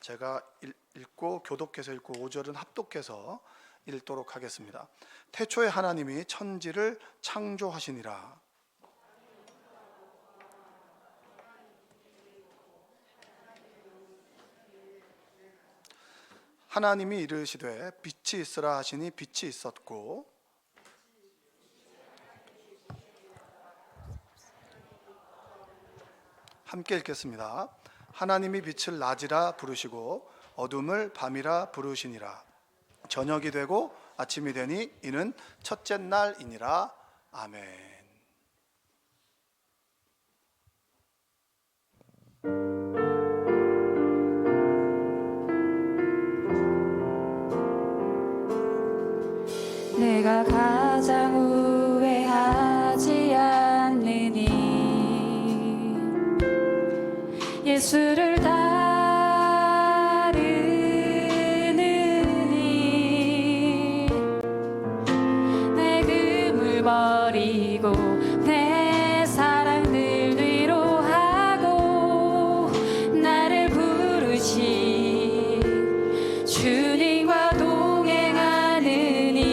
제가 읽고 교독해서 읽고 5절은 합독해서 읽도록 하겠습니다. 태초에 하나님이 천지를 창조하시니라. 하나님이 이르시되 빛이 있으라 하시니 빛이 있었고, 함께 읽겠습니다. 하나님이 빛을 낮이라 부르시고 어둠을 밤이라 부르시니라. 저녁이 되고 아침이 되니 이는 첫째 날이니라. 아멘. 내가 가장 우회하지 않느니 예수를 따르느니 내 금을 버리고 내 사랑들 위로하고 나를 부르신 주님과 동행하느니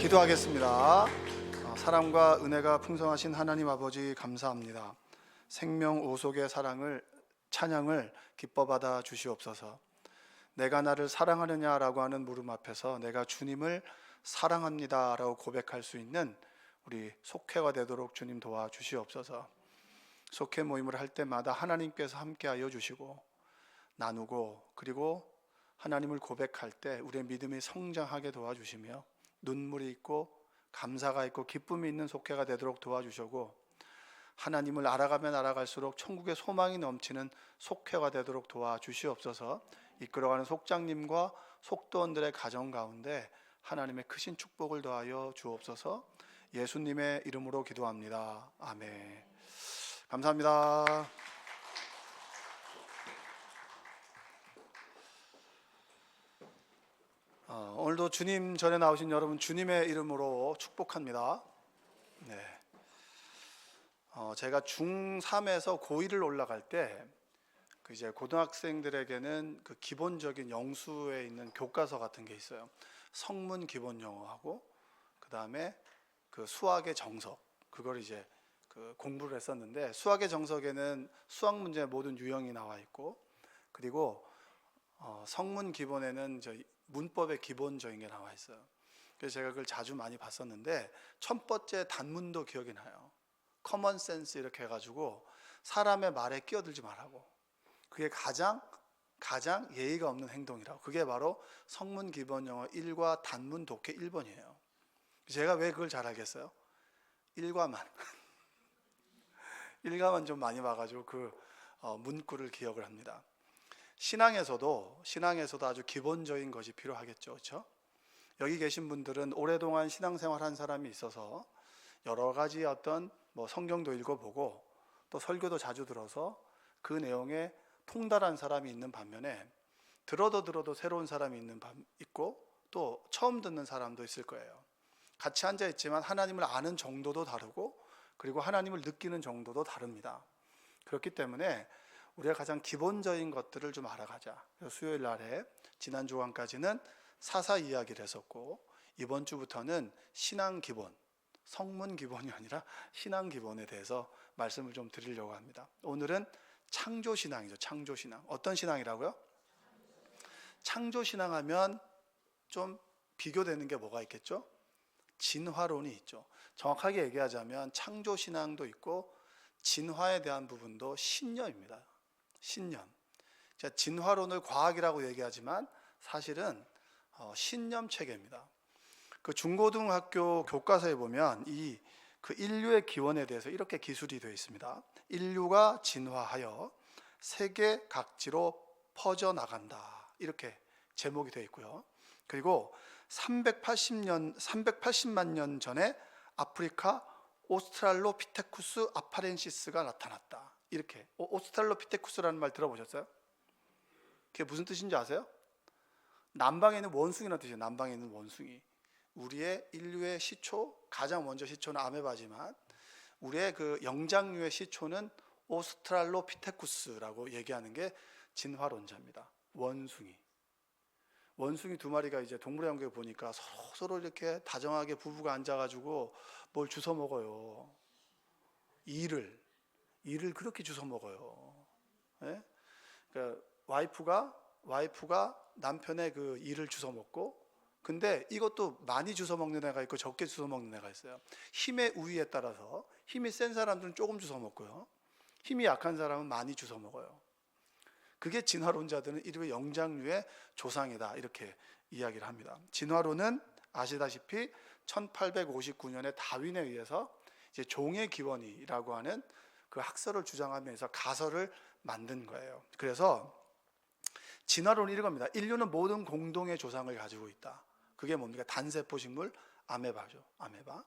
기도하겠습니다. 사랑과 은혜가 풍성하신 하나님 아버지 감사합니다. 생명 오속의 사랑을 찬양을 기뻐 받아 주시옵소서. 내가 나를 사랑하느냐라고 하는 물음 앞에서 내가 주님을 사랑합니다라고 고백할 수 있는 우리 속회가 되도록 주님 도와주시옵소서. 속회 모임을 할 때마다 하나님께서 함께하여 주시고 나누고 그리고 하나님을 고백할 때 우리의 믿음이 성장하게 도와주시며 눈물이 있고 감사가 있고 기쁨이 있는 속회가 되도록 도와주시고 하나님을 알아가면 알아갈수록 천국의 소망이 넘치는 속회가 되도록 도와주시옵소서. 이끌어가는 속장님과 속도원들의 가정 가운데 하나님의 크신 축복을 더하여 주옵소서. 예수님의 이름으로 기도합니다. 아멘. 감사합니다. 오늘도 주님 전에 나오신 여러분 주님의 이름으로 축복합니다. 네. 제가 중3에서 고1을 올라갈 때 이제 고등학생들에게는 그 기본적인 영수에 있는 교과서 같은 게 있어요. 성문 기본 영어하고 그 다음에 그 수학의 정석, 그걸 이제 그 공부를 했었는데, 수학의 정석에는 수학 문제 모든 유형이 나와 있고, 그리고 성문 기본에는 문법의 기본적인 게 나와 있어요. 그래서 제가 그걸 자주 많이 봤었는데, 첫 번째 단문도 기억이 나요. 커먼 센스 이렇게 해가지고 사람의 말에 끼어들지 말라고. 그게 가장 예의가 없는 행동이라고. 그게 바로 성문 기본 영어 1과 단문 독해 1번이에요. 제가 왜 그걸 잘 알겠어요? 일과만 좀 많이 봐가지고 그 문구를 기억을 합니다. 신앙에서도 아주 기본적인 것이 필요하겠죠, 그렇죠? 여기 계신 분들은 오랫동안 신앙생활한 사람이 있어서 여러 가지 어떤 성경도 읽어보고 또 설교도 자주 들어서 그 내용에 통달한 사람이 있는 반면에 들어도 새로운 사람이 있고 또 처음 듣는 사람도 있을 거예요. 같이 앉아 있지만 하나님을 아는 정도도 다르고 그리고 하나님을 느끼는 정도도 다릅니다. 그렇기 때문에 우리가 가장 기본적인 것들을 좀 알아가자. 수요일 날에 지난 주간까지는 사사 이야기를 했었고, 이번 주부터는 신앙 기본, 성문 기본이 아니라 신앙 기본에 대해서 말씀을 좀 드리려고 합니다. 오늘은 창조신앙이죠. 창조신앙. 어떤 신앙이라고요? 창조신앙하면 좀 비교되는 게 뭐가 있겠죠? 진화론이 있죠. 정확하게 얘기하자면 창조신앙도 있고 진화에 대한 부분도 신념입니다. 신념. 진화론을 과학이라고 얘기하지만 사실은 신념 체계입니다. 그 중고등학교 교과서에 보면 그 인류의 기원에 대해서 이렇게 기술이 되어 있습니다. 인류가 진화하여 세계 각지로 퍼져나간다, 이렇게 제목이 되어 있고요. 그리고 380만 년 전에 아프리카 오스트랄로피테쿠스 아파렌시스가 나타났다, 이렇게. 오스트랄로피테쿠스라는 말 들어보셨어요? 그게 무슨 뜻인지 아세요? 남방에 있는 원숭이라는 뜻이에요. 남방에 있는 원숭이. 우리의 인류의 시초, 가장 먼저 시초는 아메바지만 우리의 그 영장류의 시초는 오스트랄로피테쿠스라고 얘기하는 게 진화론자입니다. 원숭이 두 마리가 이제 동물의 영역에 보니까 서로 이렇게 다정하게 부부가 앉아가지고 뭘 주워 먹어요. 이를 그렇게 주워 먹어요. 네? 그러니까 와이프가 남편의 그 이를 주워 먹고, 근데 이것도 많이 주워 먹는 애가 있고 적게 주워 먹는 애가 있어요. 힘의 우위에 따라서 힘이 센 사람들은 조금 주워 먹고요, 힘이 약한 사람은 많이 주워 먹어요. 그게 진화론자들은 인류의 영장류의 조상이다, 이렇게 이야기를 합니다. 진화론은 아시다시피 1859년에 다윈에 의해서 이제 종의 기원이라고 하는 그 학설을 주장하면서 가설을 만든 거예요. 그래서 진화론이 이겁니다. 인류는 모든 공동의 조상을 가지고 있다. 그게 뭡니까? 단세포 식물 아메바죠. 아메바.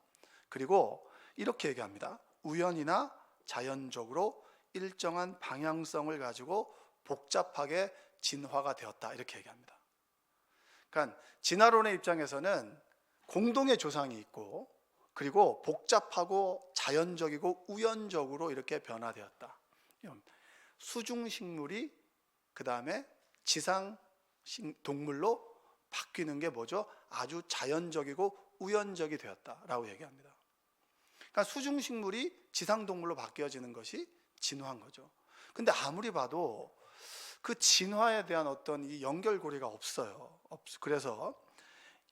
그리고 이렇게 얘기합니다. 우연이나 자연적으로 일정한 방향성을 가지고 복잡하게 진화가 되었다, 이렇게 얘기합니다. 그러니까 진화론의 입장에서는 공동의 조상이 있고 그리고 복잡하고 자연적이고 우연적으로 이렇게 변화되었다. 수중식물이 그 다음에 지상 동물로 바뀌는 게 뭐죠? 아주 자연적이고 우연적이 되었다라고 얘기합니다. 그러니까 수중식물이 지상동물로 바뀌어지는 것이 진화한 거죠. 근데 아무리 봐도 그 진화에 대한 어떤 이 연결고리가 없어요. 그래서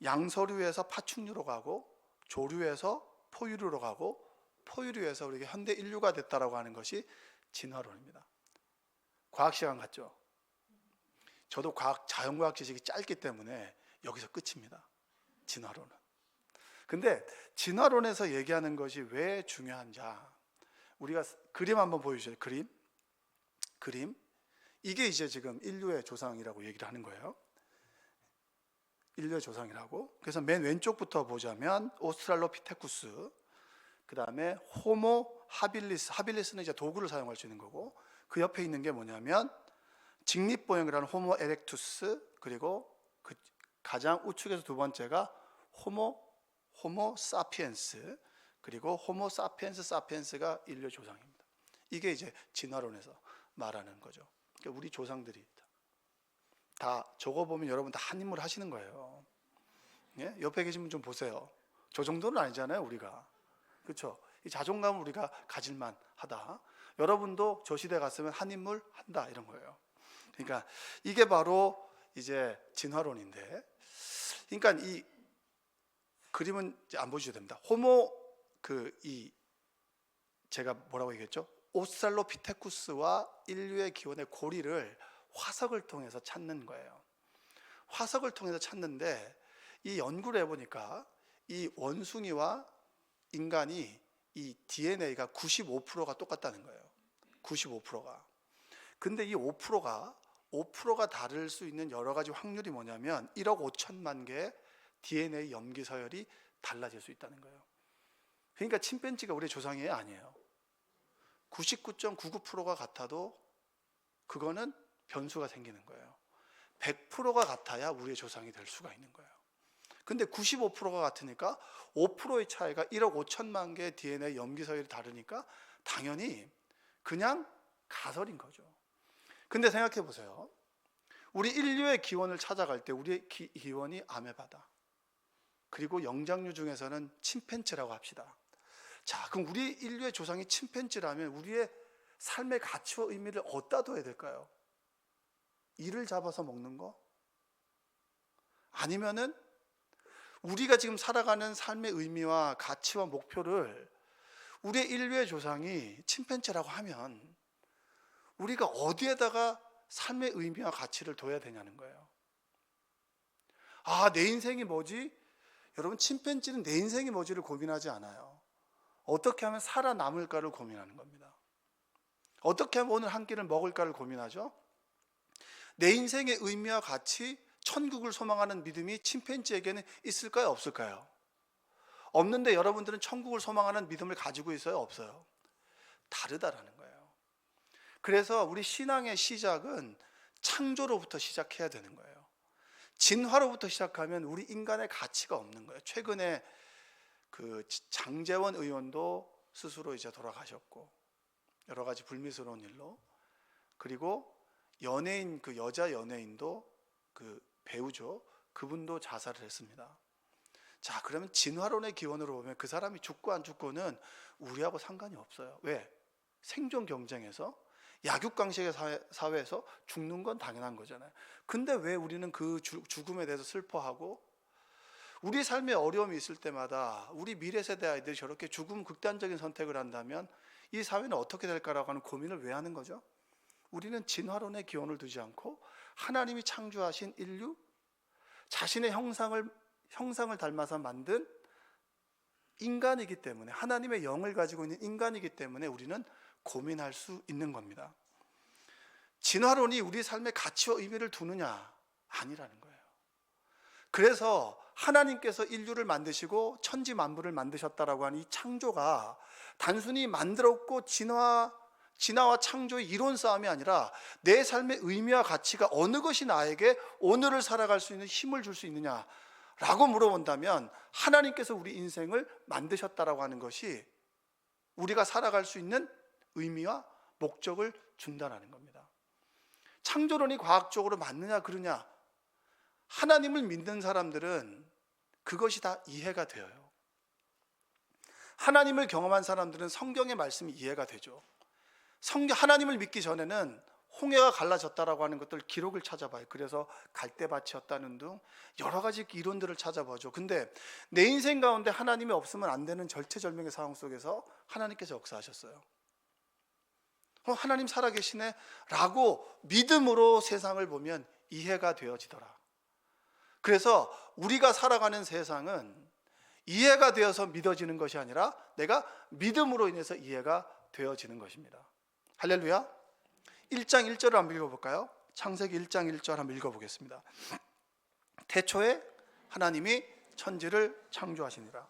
양서류에서 파충류로 가고, 조류에서 포유류로 가고, 포유류에서 우리가 현대 인류가 됐다라고 하는 것이 진화론입니다. 과학 시간 같죠? 저도 자연과학 지식이 짧기 때문에 여기서 끝입니다. 진화론은. 근데 진화론에서 얘기하는 것이 왜 중요한지, 우리가 그림 한번 보여주세요. 그림. 이게 이제 지금 인류의 조상이라고 얘기를 하는 거예요. 인류의 조상이라고. 그래서 맨 왼쪽부터 보자면 오스트랄로피테쿠스, 그 다음에 호모 하빌리스. 하빌리스는 이제 도구를 사용할 수 있는 거고, 그 옆에 있는 게 뭐냐면 직립보행이라는 호모 에렉투스, 그리고 그 가장 우측에서 두 번째가 호모 사피엔스, 그리고 호모 사피엔스 사피엔스가 인류의 조상입니다. 이게 이제 진화론에서 말하는 거죠. 그러니까 우리 조상들이 다 저거 보면 여러분 다 한 인물 하시는 거예요. 예? 옆에 계신 분 좀 보세요. 저 정도는 아니잖아요, 우리가. 그렇죠? 이 자존감을 우리가 가질만 하다. 여러분도 저 시대 갔으면 한 인물 한다, 이런 거예요. 그러니까 이게 바로 이제 진화론인데, 그러니까 이 그림은 이제 안 보셔도 됩니다. 제가 뭐라고 얘기했죠? 오스트랄로피테쿠스와 인류의 기원의 고리를 화석을 통해서 찾는 거예요. 화석을 통해서 찾는데, 이 연구를 해보니까 이 원숭이와 인간이 이 DNA가 95%가 똑같다는 거예요. 95%가. 근데 이 5%가 다를 수 있는 여러 가지 확률이 뭐냐면 1억 5천만 개의 DNA 염기 서열이 달라질 수 있다는 거예요. 그러니까 침팬지가 우리의 조상이에요, 아니에요? 99.99%가 같아도 그거는 변수가 생기는 거예요. 100%가 같아야 우리의 조상이 될 수가 있는 거예요. 근데 95%가 같으니까 5%의 차이가 1억 5천만 개의 DNA 염기 서열이 다르니까 당연히 그냥 가설인 거죠. 근데 생각해 보세요. 우리 인류의 기원을 찾아갈 때 우리의 기원이 아메바다. 그리고 영장류 중에서는 침팬지라고 합시다. 자, 그럼 우리 인류의 조상이 침팬지라면 우리의 삶의 가치와 의미를 어디다 둬야 될까요? 이를 잡아서 먹는 거? 아니면은 우리가 지금 살아가는 삶의 의미와 가치와 목표를 우리의 인류의 조상이 침팬지라고 하면 우리가 어디에다가 삶의 의미와 가치를 둬야 되냐는 거예요. 내 인생이 뭐지? 여러분, 침팬지는 내 인생이 뭐지를 고민하지 않아요. 어떻게 하면 살아남을까를 고민하는 겁니다. 어떻게 하면 오늘 한 끼를 먹을까를 고민하죠. 내 인생의 의미와 가치, 천국을 소망하는 믿음이 침팬지에게는 있을까요, 없을까요? 없는데 여러분들은 천국을 소망하는 믿음을 가지고 있어요, 없어요? 다르다라는 거예요. 그래서 우리 신앙의 시작은 창조로부터 시작해야 되는 거예요. 진화로부터 시작하면 우리 인간의 가치가 없는 거예요. 최근에 그 장제원 의원도 스스로 이제 돌아가셨고, 여러 가지 불미스러운 일로, 그리고 연예인, 그 여자 연예인도 그 배우죠. 그분도 자살을 했습니다. 자, 그러면 진화론의 기원으로 보면 그 사람이 죽고 안 죽고는 우리하고 상관이 없어요. 왜? 생존 경쟁에서, 약육강식의 사회에서 죽는 건 당연한 거잖아요. 근데 왜 우리는 그 죽음에 대해서 슬퍼하고, 우리 삶에 어려움이 있을 때마다 우리 미래 세대 아이들이 저렇게 죽음 극단적인 선택을 한다면 이 사회는 어떻게 될까라고 하는 고민을 왜 하는 거죠? 우리는 진화론의 기원을 두지 않고 하나님이 창조하신 인류, 자신의 형상을 닮아서 만든 인간이기 때문에, 하나님의 영을 가지고 있는 인간이기 때문에 우리는 고민할 수 있는 겁니다. 진화론이 우리 삶의 가치와 의미를 두느냐? 아니라는 거예요. 그래서 하나님께서 인류를 만드시고 천지 만물을 만드셨다라고 하는 이 창조가 단순히 만들었고 진화와 창조의 이론 싸움이 아니라 내 삶의 의미와 가치가 어느 것이 나에게 오늘을 살아갈 수 있는 힘을 줄 수 있느냐라고 물어본다면, 하나님께서 우리 인생을 만드셨다라고 하는 것이 우리가 살아갈 수 있는 의미와 목적을 준다는 겁니다. 창조론이 과학적으로 맞느냐 그러냐? 하나님을 믿는 사람들은 그것이 다 이해가 되어요. 하나님을 경험한 사람들은 성경의 말씀이 이해가 되죠. 하나님을 믿기 전에는 홍해가 갈라졌다라고 하는 것들 기록을 찾아봐요. 그래서 갈대밭이었다는 등 여러 가지 이론들을 찾아보죠. 근데 내 인생 가운데 하나님이 없으면 안 되는 절체절명의 상황 속에서 하나님께서 역사하셨어요. 하나님 살아계시네 라고 믿음으로 세상을 보면 이해가 되어지더라. 그래서 우리가 살아가는 세상은 이해가 되어서 믿어지는 것이 아니라 내가 믿음으로 인해서 이해가 되어지는 것입니다. 할렐루야. 1장 1절을 한번 읽어볼까요? 창세기 1장 1절 한번 읽어보겠습니다. 태초에 하나님이 천지를 창조하시니라.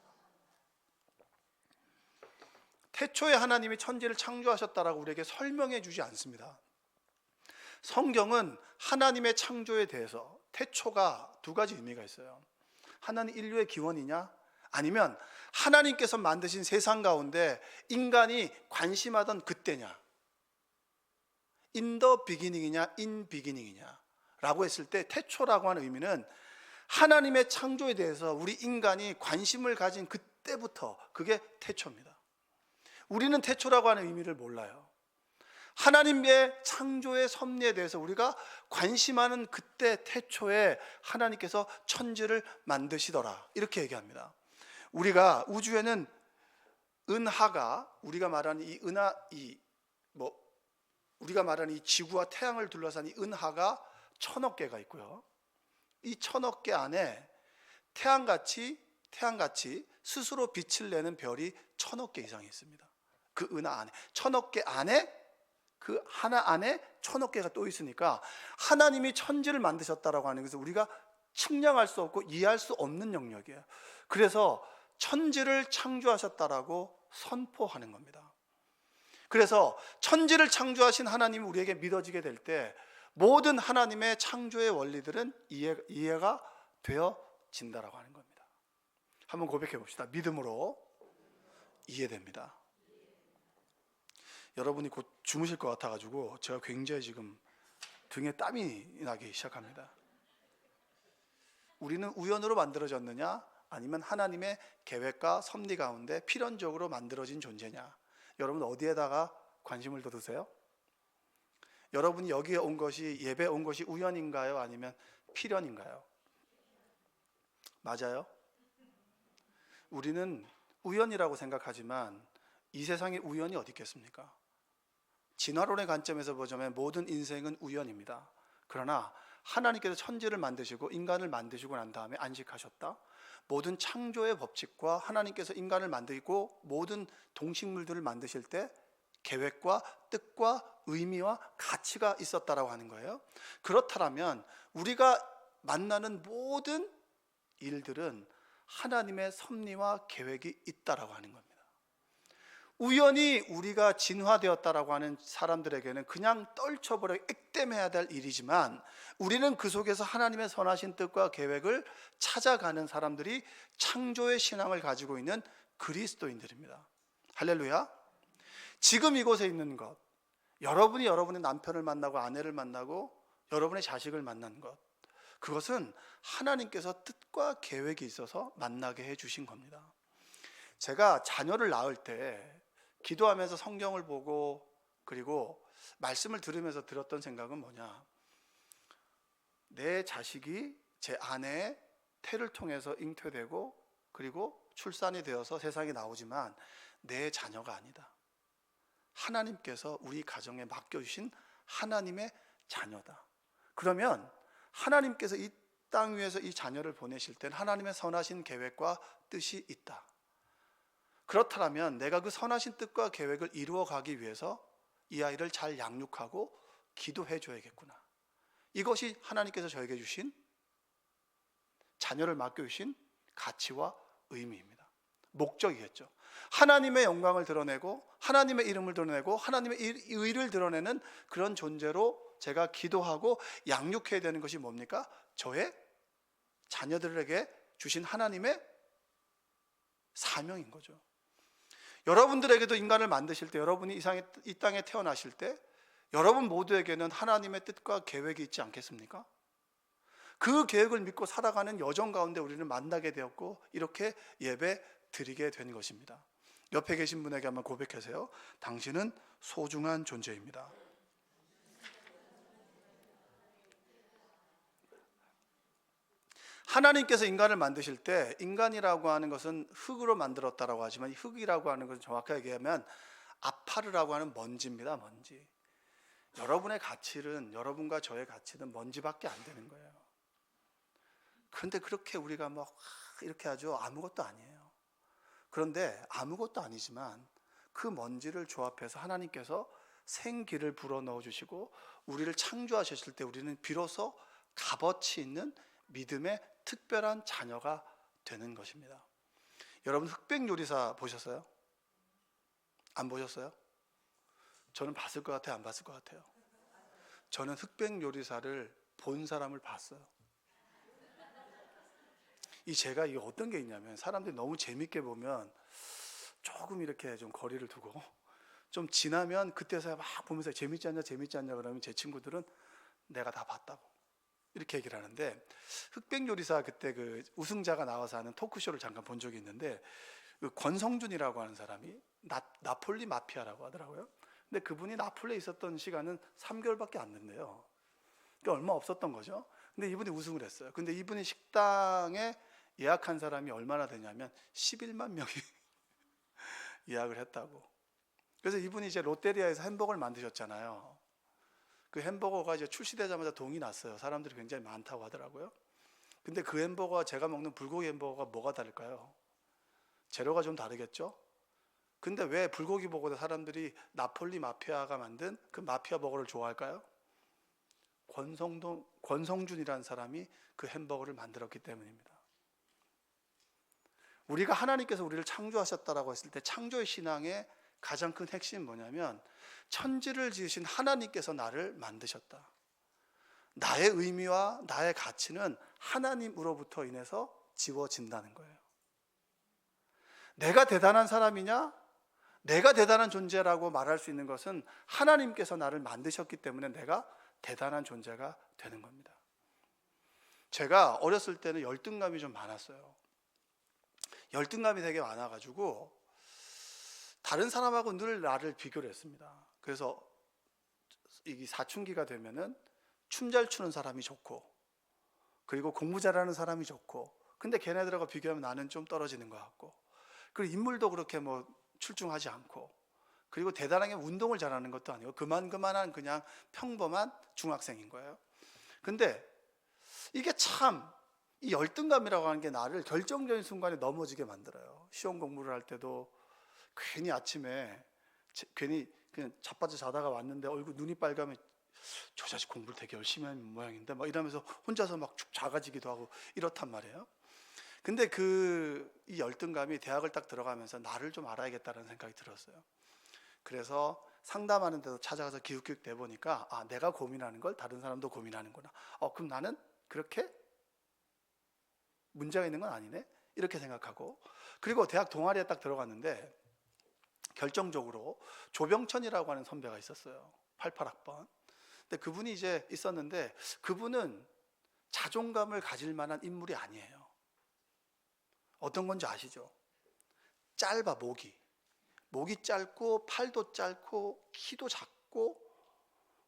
태초에 하나님이 천지를 창조하셨다라고 우리에게 설명해 주지 않습니다. 성경은 하나님의 창조에 대해서 태초가 두 가지 의미가 있어요. 하나는 인류의 기원이냐, 아니면 하나님께서 만드신 세상 가운데 인간이 관심하던 그때냐, in the beginning이냐, in beginning이냐 라고 했을 때 태초라고 하는 의미는 하나님의 창조에 대해서 우리 인간이 관심을 가진 그때부터, 그게 태초입니다. 우리는 태초라고 하는 의미를 몰라요. 하나님의 창조의 섭리에 대해서 우리가 관심하는 그때 태초에 하나님께서 천지를 만드시더라, 이렇게 얘기합니다. 우리가 우주에는 은하가, 우리가 말하는 이 은하, 우리가 말하는 이 지구와 태양을 둘러싼 이 은하가 1000억 개가 있고요. 이 1000억 개 안에 태양같이 스스로 빛을 내는 별이 1000억 개 이상이 있습니다. 그 은하 안에 1000억 개 안에, 그 하나 안에 1000억 개가 또 있으니까 하나님이 천지를 만드셨다라고 하는 것은 우리가 측량할 수 없고 이해할 수 없는 영역이에요. 그래서 천지를 창조하셨다라고 선포하는 겁니다. 그래서 천지를 창조하신 하나님이 우리에게 믿어지게 될 때 모든 하나님의 창조의 원리들은 이해가 되어진다라고 하는 겁니다. 한번 고백해 봅시다. 믿음으로 이해됩니다. 여러분이 곧 주무실 것 같아가지고 제가 굉장히 지금 등에 땀이 나기 시작합니다. 우리는 우연으로 만들어졌느냐, 아니면 하나님의 계획과 섭리 가운데 필연적으로 만들어진 존재냐? 여러분 어디에다가 관심을 더 두세요? 여러분이 여기에 온 것이, 예배에 온 것이 우연인가요? 아니면 필연인가요? 맞아요? 우리는 우연이라고 생각하지만 이 세상에 우연이 어디 있겠습니까? 진화론의 관점에서 보자면 모든 인생은 우연입니다. 그러나 하나님께서 천지를 만드시고 인간을 만드시고 난 다음에 안식하셨다. 모든 창조의 법칙과 하나님께서 인간을 만들고 모든 동식물들을 만드실 때 계획과 뜻과 의미와 가치가 있었다라고 하는 거예요. 그렇다면 우리가 만나는 모든 일들은 하나님의 섭리와 계획이 있다라고 하는 겁니다. 우연히 우리가 진화되었다라고 하는 사람들에게는 그냥 떨쳐버려 액땜해야 될 일이지만, 우리는 그 속에서 하나님의 선하신 뜻과 계획을 찾아가는 사람들이 창조의 신앙을 가지고 있는 그리스도인들입니다. 할렐루야. 지금 이곳에 있는 것, 여러분이 여러분의 남편을 만나고 아내를 만나고 여러분의 자식을 만난 것, 그것은 하나님께서 뜻과 계획이 있어서 만나게 해주신 겁니다. 제가 자녀를 낳을 때 기도하면서 성경을 보고 그리고 말씀을 들으면서 들었던 생각은 뭐냐, 내 자식이 제 아내의 태를 통해서 잉태되고 그리고 출산이 되어서 세상에 나오지만 내 자녀가 아니다. 하나님께서 우리 가정에 맡겨주신 하나님의 자녀다. 그러면 하나님께서 이 땅 위에서 이 자녀를 보내실 때는 하나님의 선하신 계획과 뜻이 있다. 그렇다면 내가 그 선하신 뜻과 계획을 이루어 가기 위해서 이 아이를 잘 양육하고 기도해 줘야겠구나. 이것이 하나님께서 저에게 주신, 자녀를 맡겨주신 가치와 의미입니다. 목적이겠죠. 하나님의 영광을 드러내고 하나님의 이름을 드러내고 하나님의 의를 드러내는 그런 존재로 제가 기도하고 양육해야 되는 것이 뭡니까? 저의 자녀들에게 주신 하나님의 사명인 거죠. 여러분들에게도 인간을 만드실 때, 여러분이 이 땅에 태어나실 때 여러분 모두에게는 하나님의 뜻과 계획이 있지 않겠습니까? 그 계획을 믿고 살아가는 여정 가운데 우리는 만나게 되었고 이렇게 예배 드리게 된 것입니다. 옆에 계신 분에게 한번 고백하세요. 당신은 소중한 존재입니다. 하나님께서 인간을 만드실 때 인간이라고 하는 것은 흙으로 만들었다라고 하지만 이 흙이라고 하는 것은 정확하게 얘기하면 아파르라고 하는 먼지입니다. 먼지. 여러분의 가치는, 여러분과 저의 가치는 먼지밖에 안 되는 거예요. 그런데 그렇게 우리가 막 이렇게 하죠. 아무것도 아니에요. 그런데 아무것도 아니지만 그 먼지를 조합해서 하나님께서 생기를 불어넣어 주시고 우리를 창조하셨을 때 우리는 비로소 값어치 있는 믿음의 특별한 자녀가 되는 것입니다. 여러분 흑백 요리사 보셨어요? 안 보셨어요? 저는 봤을 것 같아요? 안 봤을 것 같아요? 저는 흑백 요리사를 본 사람을 봤어요. 제가 이게 어떤 게 있냐면 사람들이 너무 재밌게 보면 조금 이렇게 좀 거리를 두고 좀 지나면 그때서야 막 보면서 재밌지 않냐 재밌지 않냐 그러면 제 친구들은 내가 다 봤다고 이렇게 얘기를 하는데, 흑백 요리사 그때 그 우승자가 나와서 하는 토크쇼를 잠깐 본 적이 있는데 그 권성준이라고 하는 사람이 나폴리 마피아라고 하더라고요. 근데 그분이 나폴리에 있었던 시간은 3개월밖에 안 된대요. 그러니까 얼마 없었던 거죠. 근데 이분이 우승을 했어요. 근데 이분이 식당에 예약한 사람이 얼마나 되냐면 11만 명이 예약을 했다고. 그래서 이분이 이제 롯데리아에서 햄버거를 만드셨잖아요. 그 햄버거가 이제 출시되자마자 동이 났어요. 사람들이 굉장히 많다고 하더라고요. 근데 그 햄버거와 제가 먹는 불고기 햄버거가 뭐가 다를까요? 재료가 좀 다르겠죠? 근데 왜 불고기 버거보다 사람들이 나폴리 마피아가 만든 그 마피아 버거를 좋아할까요? 권성준이라는 사람이 그 햄버거를 만들었기 때문입니다. 우리가 하나님께서 우리를 창조하셨다라고 했을 때 창조의 신앙의 가장 큰 핵심은 뭐냐면 천지를 지으신 하나님께서 나를 만드셨다. 나의 의미와 나의 가치는 하나님으로부터 인해서 지워진다는 거예요. 내가 대단한 사람이냐? 내가 대단한 존재라고 말할 수 있는 것은 하나님께서 나를 만드셨기 때문에 내가 대단한 존재가 되는 겁니다. 제가 어렸을 때는 열등감이 좀 많았어요. 열등감이 되게 많아가지고 다른 사람하고 늘 나를 비교를 했습니다. 그래서 이 사춘기가 되면은 춤 잘 추는 사람이 좋고 그리고 공부 잘하는 사람이 좋고, 근데 걔네들하고 비교하면 나는 좀 떨어지는 것 같고, 그리고 인물도 그렇게 뭐 출중하지 않고, 그리고 대단하게 운동을 잘하는 것도 아니고 그만한 그냥 평범한 중학생인 거예요. 근데 이게 참 이 열등감이라고 하는 게 나를 결정적인 순간에 넘어지게 만들어요. 시험 공부를 할 때도 괜히 아침에 괜히 그냥 자빠져 자다가 왔는데 얼굴 눈이 빨가면 저 자식 공부를 되게 열심히 하는 모양인데 막 이러면서 혼자서 막 축 작아지기도 하고 이렇단 말이에요. 근데 이 열등감이 대학을 딱 들어가면서 나를 좀 알아야겠다는 생각이 들었어요. 그래서 상담하는 데도 찾아가서 기웃기웃 대보니까 내가 고민하는 걸 다른 사람도 고민하는구나. 그럼 나는 그렇게 문제가 있는 건 아니네, 이렇게 생각하고, 그리고 대학 동아리에 딱 들어갔는데 결정적으로 조병천이라고 하는 선배가 있었어요. 88학번. 근데 그분이 이제 있었는데 그분은 자존감을 가질 만한 인물이 아니에요. 어떤 건지 아시죠? 짧아, 목이 짧고 팔도 짧고 키도 작고,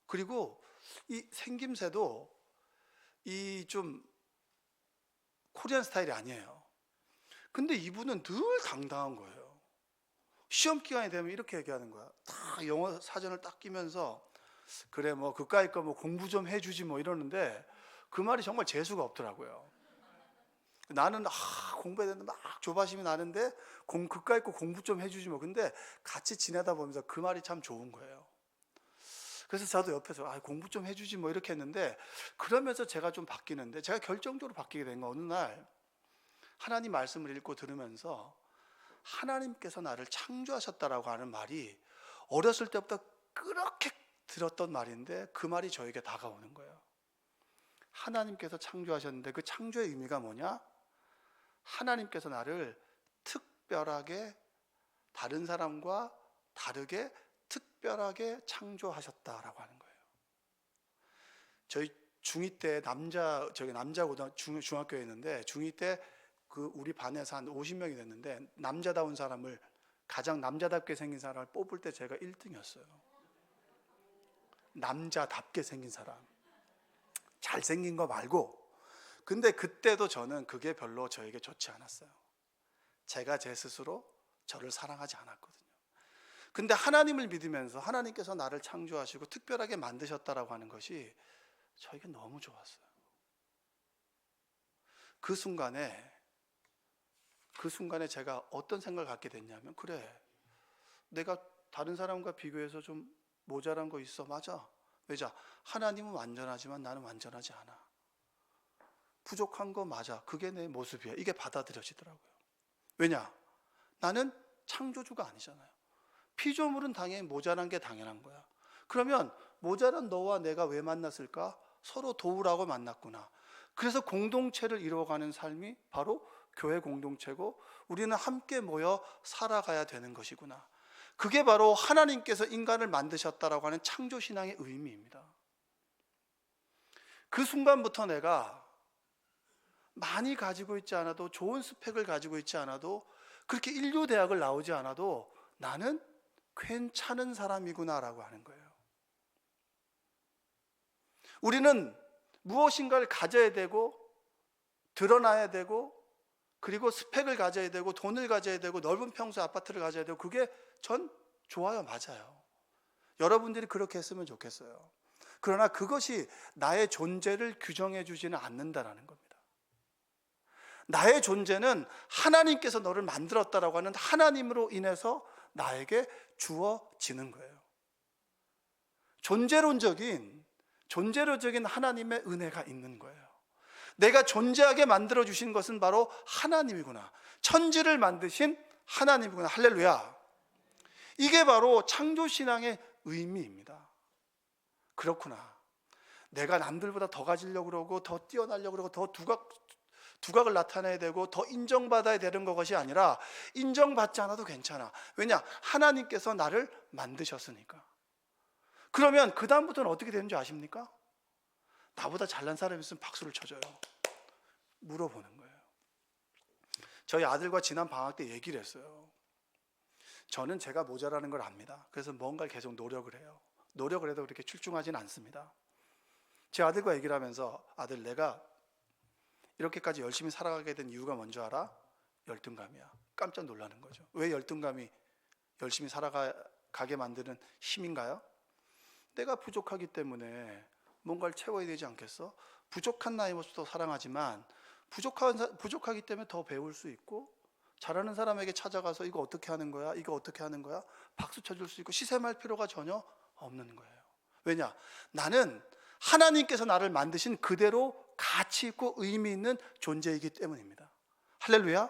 그리고 이 생김새도 이 좀 코리안 스타일이 아니에요. 근데 이분은 늘 당당한 거예요. 시험 기간이 되면 이렇게 얘기하는 거야. 다 영어 사전을 딱 끼면서 그래 뭐 그까이 거 뭐 공부 좀 해주지 뭐 이러는데 그 말이 정말 재수가 없더라고요. 나는 공부해야 되는데 막 조바심이 나는데 그까이 거 공부 좀 해주지 뭐. 근데 같이 지내다 보면서 그 말이 참 좋은 거예요. 그래서 저도 옆에서 공부 좀 해주지 뭐 이렇게 했는데, 그러면서 제가 좀 바뀌는데, 제가 결정적으로 바뀌게 된 거 어느 날 하나님 말씀을 읽고 들으면서 하나님께서 나를 창조하셨다라고 하는 말이 어렸을 때부터 그렇게 들었던 말인데 그 말이 저에게 다가오는 거예요. 하나님께서 창조하셨는데 그 창조의 의미가 뭐냐? 하나님께서 나를 특별하게 다른 사람과 다르게 특별하게 창조하셨다라고 하는 거예요. 저희 중2 때 중학교에 있는데 중2 때 그 우리 반에서 한 50명이 됐는데 남자다운 사람을, 가장 남자답게 생긴 사람을 뽑을 때 제가 1등이었어요. 남자답게 생긴 사람, 잘생긴 거 말고. 근데 그때도 저는 그게 별로 저에게 좋지 않았어요. 제가 제 스스로 저를 사랑하지 않았거든요. 근데 하나님을 믿으면서 하나님께서 나를 창조하시고 특별하게 만드셨다라고 하는 것이 저에게 너무 좋았어요. 그 순간에 제가 어떤 생각을 갖게 됐냐면, 그래, 내가 다른 사람과 비교해서 좀 모자란 거 있어. 맞아. 왜자? 하나님은 완전하지만 나는 완전하지 않아. 부족한 거 맞아. 그게 내 모습이야. 이게 받아들여지더라고요. 왜냐? 나는 창조주가 아니잖아요. 피조물은 당연히 모자란 게 당연한 거야. 그러면 모자란 너와 내가 왜 만났을까? 서로 도우라고 만났구나. 그래서 공동체를 이루어가는 삶이 바로 교회 공동체고, 우리는 함께 모여 살아가야 되는 것이구나. 그게 바로 하나님께서 인간을 만드셨다라고 하는 창조신앙의 의미입니다. 그 순간부터 내가 많이 가지고 있지 않아도, 좋은 스펙을 가지고 있지 않아도, 그렇게 인류대학을 나오지 않아도 나는 괜찮은 사람이구나라고 하는 거예요. 우리는 무엇인가를 가져야 되고, 드러나야 되고, 그리고 스펙을 가져야 되고, 돈을 가져야 되고, 넓은 평수 아파트를 가져야 되고, 그게 전 좋아요. 맞아요. 여러분들이 그렇게 했으면 좋겠어요. 그러나 그것이 나의 존재를 규정해 주지는 않는다라는 겁니다. 나의 존재는 하나님께서 너를 만들었다라고 하는 하나님으로 인해서 나에게 주어지는 거예요. 존재론적인 하나님의 은혜가 있는 거예요. 내가 존재하게 만들어 주신 것은 바로 하나님이구나. 천지를 만드신 하나님이구나. 할렐루야. 이게 바로 창조신앙의 의미입니다. 그렇구나. 내가 남들보다 더 가지려고 그러고, 더 뛰어나려고 그러고, 더 두각을 나타내야 되고, 더 인정받아야 되는 것이 아니라, 인정받지 않아도 괜찮아. 왜냐? 하나님께서 나를 만드셨으니까. 그러면 그 다음부터는 어떻게 되는 줄 아십니까? 나보다 잘난 사람이 있으면 박수를 쳐줘요. 물어보는 거예요. 저희 아들과 지난 방학 때 얘기를 했어요. 저는 제가 모자라는 걸 압니다. 그래서 뭔가를 계속 노력을 해요. 노력을 해도 그렇게 출중하지는 않습니다. 제 아들과 얘기를 하면서, 아들, 내가 이렇게까지 열심히 살아가게 된 이유가 뭔지 알아? 열등감이야. 깜짝 놀라는 거죠. 왜 열등감이 열심히 살아가게 만드는 힘인가요? 내가 부족하기 때문에 뭔가를 채워야 되지 않겠어? 부족한 나의 모습도 사랑하지만 부족하기 때문에 더 배울 수 있고, 잘하는 사람에게 찾아가서 이거 어떻게 하는 거야? 이거 어떻게 하는 거야? 박수 쳐줄 수 있고 시샘할 필요가 전혀 없는 거예요. 왜냐? 나는 하나님께서 나를 만드신 그대로 가치 있고 의미 있는 존재이기 때문입니다. 할렐루야.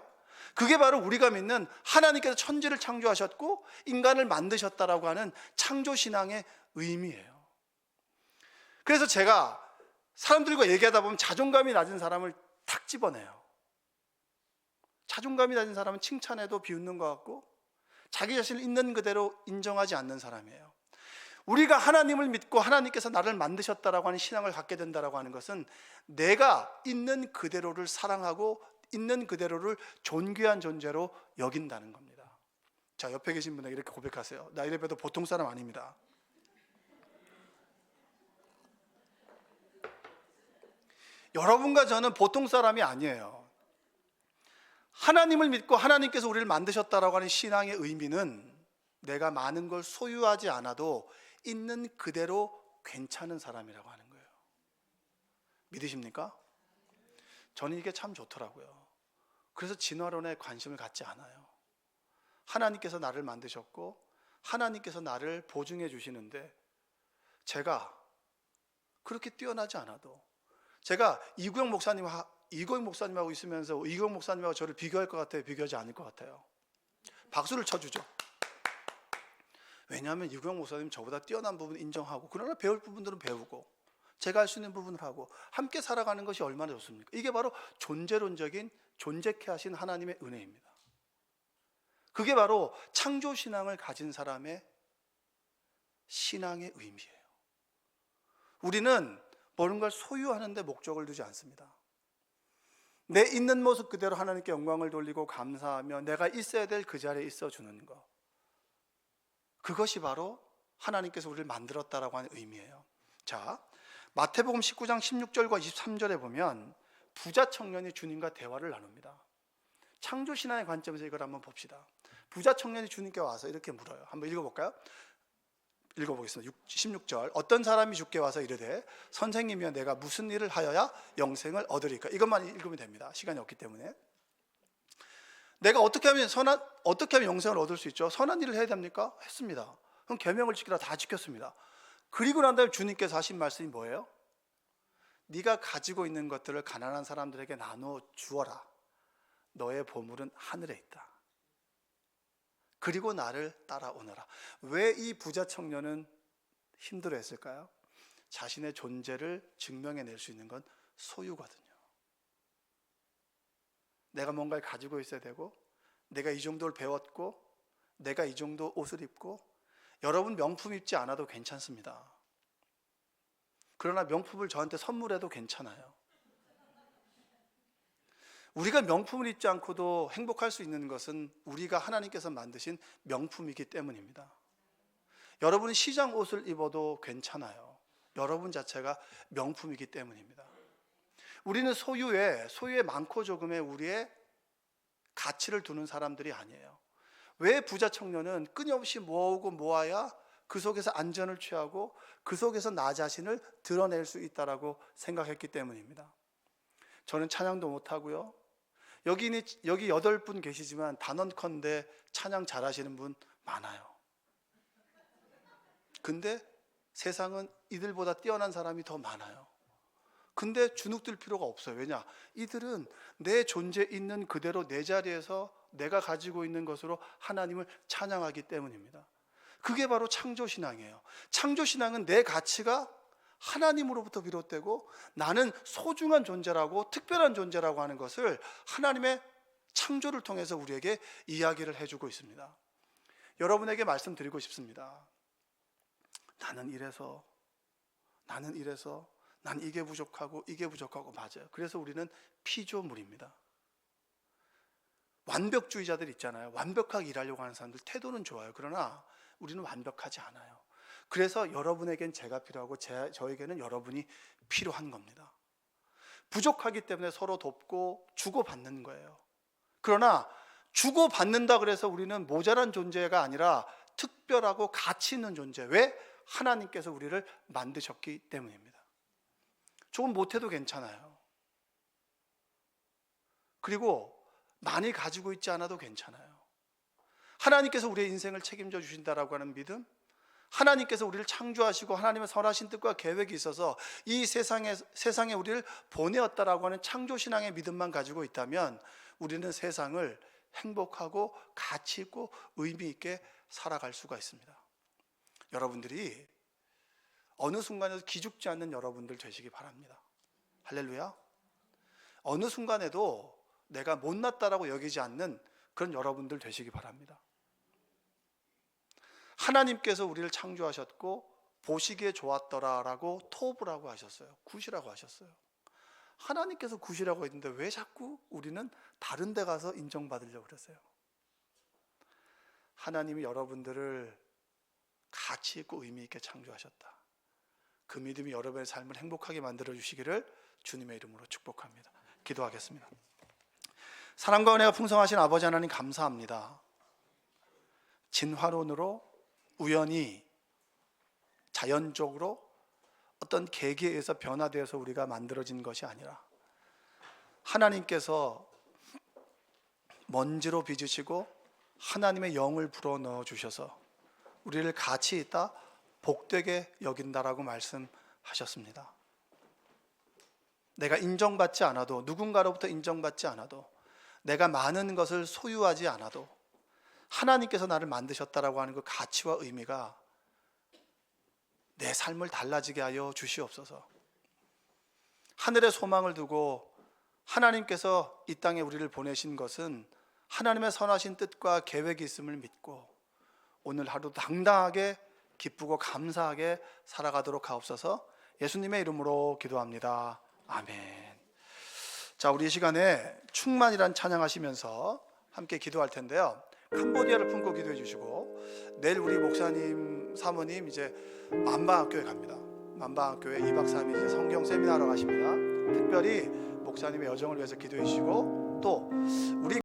그게 바로 우리가 믿는 하나님께서 천지를 창조하셨고 인간을 만드셨다라고 하는 창조신앙의 의미예요. 그래서 제가 사람들과 얘기하다 보면 자존감이 낮은 사람을 탁 집어내요. 자존감이 낮은 사람은 칭찬해도 비웃는 것 같고, 자기 자신을 있는 그대로 인정하지 않는 사람이에요. 우리가 하나님을 믿고 하나님께서 나를 만드셨다라고 하는 신앙을 갖게 된다라고 하는 것은 내가 있는 그대로를 사랑하고 있는 그대로를 존귀한 존재로 여긴다는 겁니다. 자, 옆에 계신 분에게 이렇게 고백하세요. 나 이래봬도 보통 사람 아닙니다. 여러분과 저는 보통 사람이 아니에요. 하나님을 믿고 하나님께서 우리를 만드셨다라고 하는 신앙의 의미는 내가 많은 걸 소유하지 않아도 있는 그대로 괜찮은 사람이라고 하는 거예요. 믿으십니까? 저는 이게 참 좋더라고요. 그래서 진화론에 관심을 갖지 않아요. 하나님께서 나를 만드셨고 하나님께서 나를 보증해 주시는데, 제가 그렇게 뛰어나지 않아도, 제가 이구영 목사님하고 있으면서 이구영 목사님하고 저를 비교할 것 같아요? 비교하지 않을 것 같아요? 박수를 쳐주죠. 왜냐하면 이구영 목사님 저보다 뛰어난 부분 인정하고, 그러나 배울 부분들은 배우고, 제가 할 수 있는 부분을 하고 함께 살아가는 것이 얼마나 좋습니까? 이게 바로 존재론적인, 존재케 하신 하나님의 은혜입니다. 그게 바로 창조신앙을 가진 사람의 신앙의 의미예요. 우리는 뭔가를 소유하는 데 목적을 두지 않습니다. 내 있는 모습 그대로 하나님께 영광을 돌리고 감사하며 내가 있어야 될 그 자리에 있어주는 것, 그것이 바로 하나님께서 우리를 만들었다라고 하는 의미예요. 자, 마태복음 19장 16절과 23절에 보면 부자 청년이 주님과 대화를 나눕니다. 창조신앙의 관점에서 이걸 한번 봅시다. 부자 청년이 주님께 와서 이렇게 물어요. 한번 읽어볼까요? 읽어보겠습니다. 16절. 어떤 사람이 주께 와서 이르되 선생님이여 내가 무슨 일을 하여야 영생을 얻으리까? 이것만 읽으면 됩니다. 시간이 없기 때문에. 내가 어떻게 하면 영생을 얻을 수 있죠? 선한 일을 해야 됩니까? 했습니다. 그럼 계명을 지키라 다 지켰습니다. 그리고 난 다음에 주님께서 하신 말씀이 뭐예요? 네가 가지고 있는 것들을 가난한 사람들에게 나누어 주어라. 너의 보물은 하늘에 있다. 그리고 나를 따라오너라. 왜 이 부자 청년은 힘들어했을까요? 자신의 존재를 증명해낼 수 있는 건 소유거든요. 내가 뭔가를 가지고 있어야 되고, 내가 이 정도를 배웠고, 내가 이 정도 옷을 입고, 여러분 명품 입지 않아도 괜찮습니다. 그러나 명품을 저한테 선물해도 괜찮아요. 우리가 명품을 입지 않고도 행복할 수 있는 것은 우리가 하나님께서 만드신 명품이기 때문입니다. 여러분이 시장 옷을 입어도 괜찮아요. 여러분 자체가 명품이기 때문입니다. 우리는 소유에 많고 적음에 우리의 가치를 두는 사람들이 아니에요. 왜 부자 청년은 끊임없이 모으고 모아야 그 속에서 안전을 취하고 그 속에서 나 자신을 드러낼 수 있다라고 생각했기 때문입니다. 저는 찬양도 못하고요. 여기 8분 계시지만 단언컨대 찬양 잘하시는 분 많아요. 근데 세상은 이들보다 뛰어난 사람이 더 많아요. 근데 주눅들 필요가 없어요. 왜냐? 이들은 내 존재 있는 그대로 내 자리에서 내가 가지고 있는 것으로 하나님을 찬양하기 때문입니다. 그게 바로 창조신앙이에요. 창조신앙은 내 가치가 하나님으로부터 비롯되고 나는 소중한 존재라고 특별한 존재라고 하는 것을 하나님의 창조를 통해서 우리에게 이야기를 해주고 있습니다. 여러분에게 말씀드리고 싶습니다. 나는 이래서 난 이게 부족하고 맞아요. 그래서 우리는 피조물입니다. 완벽주의자들 있잖아요. 완벽하게 일하려고 하는 사람들 태도는 좋아요. 그러나 우리는 완벽하지 않아요. 그래서 여러분에겐 제가 필요하고 저에게는 여러분이 필요한 겁니다. 부족하기 때문에 서로 돕고 주고받는 거예요. 그러나 주고받는다 그래서 우리는 모자란 존재가 아니라 특별하고 가치 있는 존재. 왜? 하나님께서 우리를 만드셨기 때문입니다. 조금 못해도 괜찮아요. 그리고 많이 가지고 있지 않아도 괜찮아요. 하나님께서 우리의 인생을 책임져 주신다라고 하는 믿음, 하나님께서 우리를 창조하시고 하나님의 선하신 뜻과 계획이 있어서 이 세상에 우리를 보내었다라고 하는 창조신앙의 믿음만 가지고 있다면 우리는 세상을 행복하고 가치 있고 의미 있게 살아갈 수가 있습니다. 여러분들이 어느 순간에도 기죽지 않는 여러분들 되시기 바랍니다. 할렐루야. 어느 순간에도 내가 못났다라고 여기지 않는 그런 여러분들 되시기 바랍니다. 하나님께서 우리를 창조하셨고 보시기에 좋았더라라고 토브라고 하셨어요. 굿이라고 하셨어요. 하나님께서 굿이라고 했는데 왜 자꾸 우리는 다른 데 가서 인정받으려고 그랬어요? 하나님이 여러분들을 가치 있고 의미 있게 창조하셨다. 그 믿음이 여러분의 삶을 행복하게 만들어 주시기를 주님의 이름으로 축복합니다. 기도하겠습니다. 사랑과 은혜가 풍성하신 아버지 하나님 감사합니다. 진화론으로 우연히 자연적으로 어떤 계기에 의해서 변화되어서 우리가 만들어진 것이 아니라 하나님께서 먼지로 빚으시고 하나님의 영을 불어넣어 주셔서 우리를 가치 있다, 복되게 여긴다라고 말씀하셨습니다. 내가 인정받지 않아도, 누군가로부터 인정받지 않아도, 내가 많은 것을 소유하지 않아도 하나님께서 나를 만드셨다라고 하는 그 가치와 의미가 내 삶을 달라지게 하여 주시옵소서. 하늘에 소망을 두고 하나님께서 이 땅에 우리를 보내신 것은 하나님의 선하신 뜻과 계획이 있음을 믿고 오늘 하루 당당하게 기쁘고 감사하게 살아가도록 하옵소서. 예수님의 이름으로 기도합니다. 아멘. 자, 우리 이 시간에 충만이란 찬양하시면서 함께 기도할 텐데요. 캄보디아를 품고 기도해 주시고, 내일 우리 목사님 사모님 이제 만방학교에 갑니다. 만방학교에 2박 3일 이제 성경 세미나로 가십니다. 특별히 목사님의 여정을 위해서 기도해 주시고, 또 우리